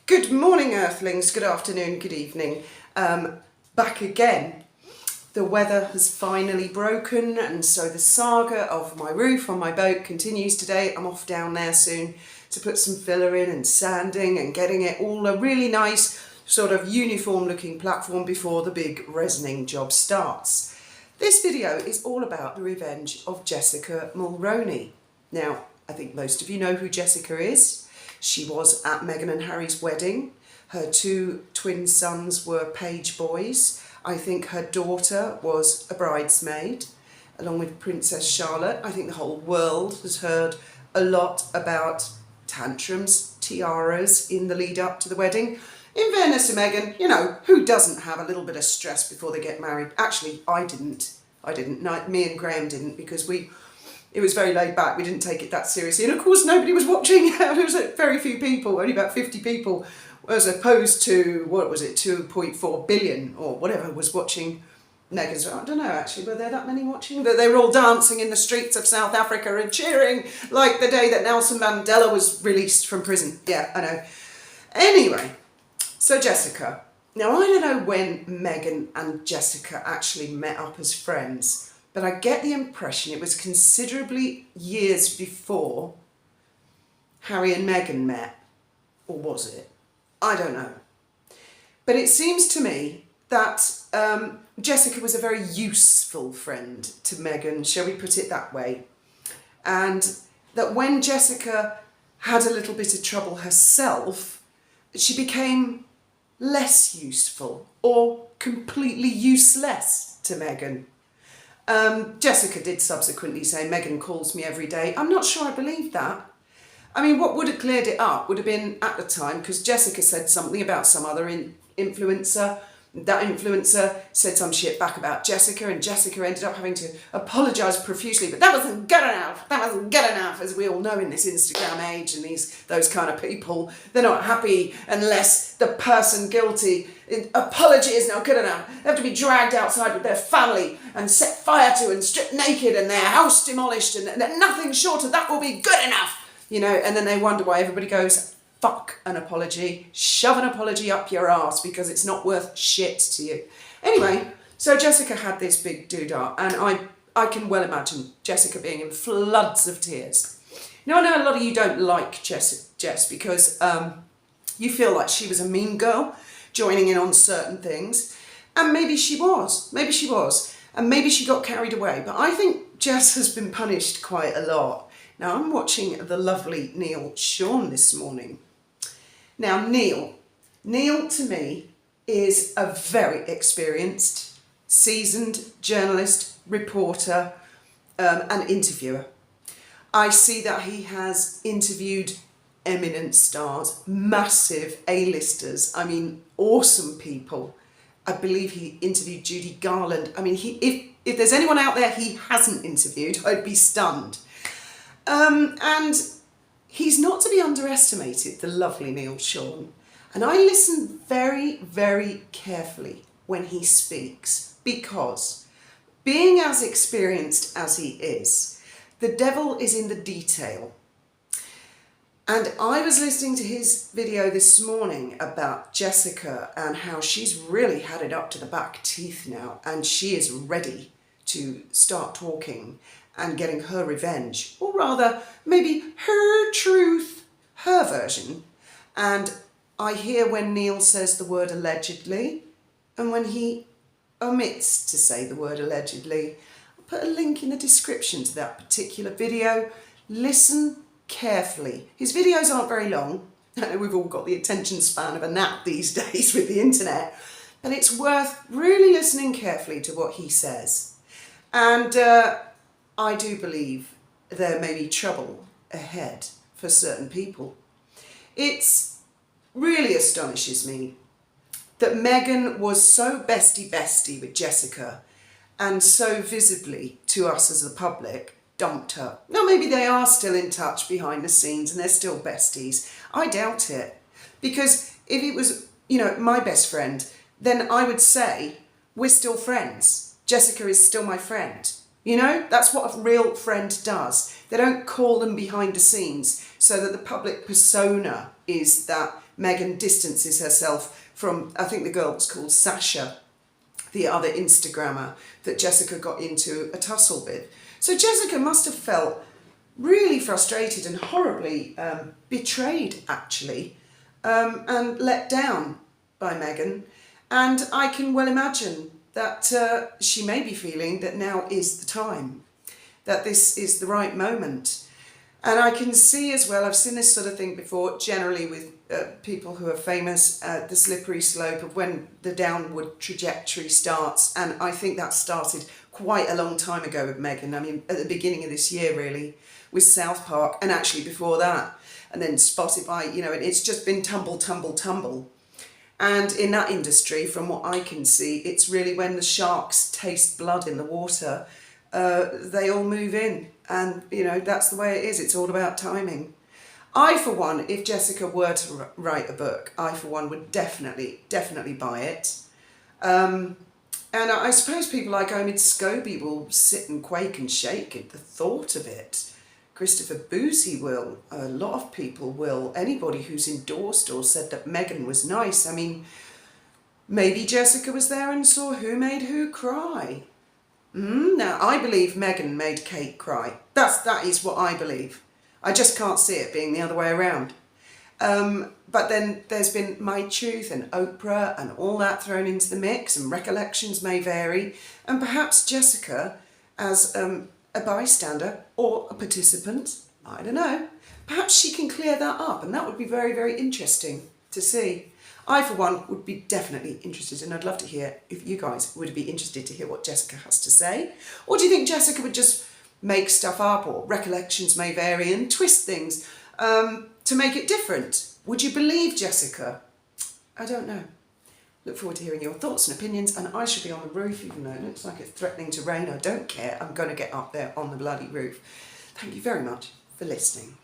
Good morning, Earthlings. Good afternoon, good evening. Back again. The weather has finally broken, and so the saga of my roof on my boat continues today. I'm off down there soon to put some filler in and sanding and getting it all a really nice sort of uniform looking platform before the big resining job starts. This video is all about the revenge of Jessica Mulroney. Now, I think most of you know who Jessica is. She was at Meghan and Harry's wedding. Her two twin sons were page boys. I think her daughter was a bridesmaid, along with Princess Charlotte. I think the whole world has heard a lot about tantrums, tiaras in the lead up to the wedding. In fairness to Meghan, you know, who doesn't have a little bit of stress before they get married? Actually, I didn't. No, me and Graham didn't, because it was very laid back. We didn't take it that seriously. And of course, nobody was watching. There was very few people, only about 50 people, as opposed to, what was it, 2.4 billion or whatever was watching Meghan's. I don't know, actually, were there that many watching? They were all dancing in the streets of South Africa and cheering like the day that Nelson Mandela was released from prison. Yeah, I know. Anyway, so Jessica. Now, I don't know when Meghan and Jessica actually met up as friends, but I get the impression it was considerably years before Harry and Meghan met. Or was it? I don't know. But it seems to me that Jessica was a very useful friend to Meghan, shall we put it that way. And that when Jessica had a little bit of trouble herself, she became less useful or completely useless to Meghan. Jessica did subsequently say, Meghan calls me every day. I'm not sure I believe that. I mean, what would have cleared it up would have been, at the time, because Jessica said something about some other influencer. That influencer said some shit back about Jessica, and Jessica ended up having to apologise profusely. But that wasn't good enough. That wasn't good enough, as we all know in this Instagram age and those kind of people. They're not happy unless the person guilty, apology is not good enough. They have to be dragged outside with their family and set fire to and stripped naked and their house demolished, and nothing short of that will be good enough. You know, and then they wonder why everybody goes, fuck an apology, shove an apology up your arse because it's not worth shit to you. Anyway, so Jessica had this big doodah, and I can well imagine Jessica being in floods of tears. Now, I know a lot of you don't like Jess because you feel like she was a mean girl joining in on certain things, and maybe she was, and maybe she got carried away, but I think Jess has been punished quite a lot. Now, I'm watching the lovely Neil Sean this morning. Now, Neil to me is a very experienced, seasoned journalist, reporter, and interviewer. I see that he has interviewed eminent stars, massive A-listers, I mean, awesome people. I believe he interviewed Judy Garland. I mean, if there's anyone out there he hasn't interviewed, I'd be stunned. And he's not to be underestimated, the lovely Neil Sean. And I listen very, very carefully when he speaks, because being as experienced as he is, the devil is in the detail. And I was listening to his video this morning about Jessica and how she's really had it up to the back teeth now, and she is ready to start talking and getting her revenge, or rather, maybe her truth, her version. And I hear when Neil says the word allegedly, and when he omits to say the word allegedly. I'll put a link in the description to that particular video. Listen carefully. His videos aren't very long. I know we've all got the attention span of a gnat these days with the internet, but it's worth really listening carefully to what he says. And I do believe there may be trouble ahead for certain people. It really astonishes me that Meghan was so bestie with Jessica and so visibly to us as the public dumped her. Now, maybe they are still in touch behind the scenes and they're still besties. I doubt it, because if it was, you know, my best friend, then I would say we're still friends. Jessica is still my friend. You know, that's what a real friend does. They don't call them behind the scenes so that the public persona is that Meghan distances herself from, I think the girl was called Sasha, the other Instagrammer that Jessica got into a tussle with. So Jessica must have felt really frustrated and horribly betrayed, actually, and let down by Meghan. And I can well imagine that she may be feeling that now is the time, that this is the right moment. And I can see as well, I've seen this sort of thing before, generally with people who are famous, the slippery slope of when the downward trajectory starts. And I think that started quite a long time ago with Meghan. I mean, at the beginning of this year, really, with South Park, and actually before that. And then Spotify, you know, and it's just been tumble, tumble, tumble. And in that industry, from what I can see, it's really when the sharks taste blood in the water, they all move in. And, you know, that's the way it is. It's all about timing. I, for one, if Jessica were to write a book, I, for one, would definitely buy it. And I suppose people like Omid Scobie will sit and quake and shake at the thought of it. Christopher Boozy will. A lot of people will. Anybody who's endorsed or said that Meghan was nice. I mean, maybe Jessica was there and saw who made who cry. Now, I believe Meghan made Kate cry. That is what I believe. I just can't see it being the other way around. But then there's been My Truth and Oprah and all that thrown into the mix, and recollections may vary. And perhaps Jessica, as a bystander or a participant, I don't know, perhaps she can clear that up, and that would be very, very interesting to see. I, for one, would be definitely interested, and I'd love to hear if you guys would be interested to hear what Jessica has to say. Or do you think Jessica would just make stuff up, or recollections may vary, and twist things to make it different? Would you believe Jessica? I don't know. Look forward to hearing your thoughts and opinions, and I should be on the roof, even though it looks like it's threatening to rain. I don't care. I'm going to get up there on the bloody roof. Thank you very much for listening.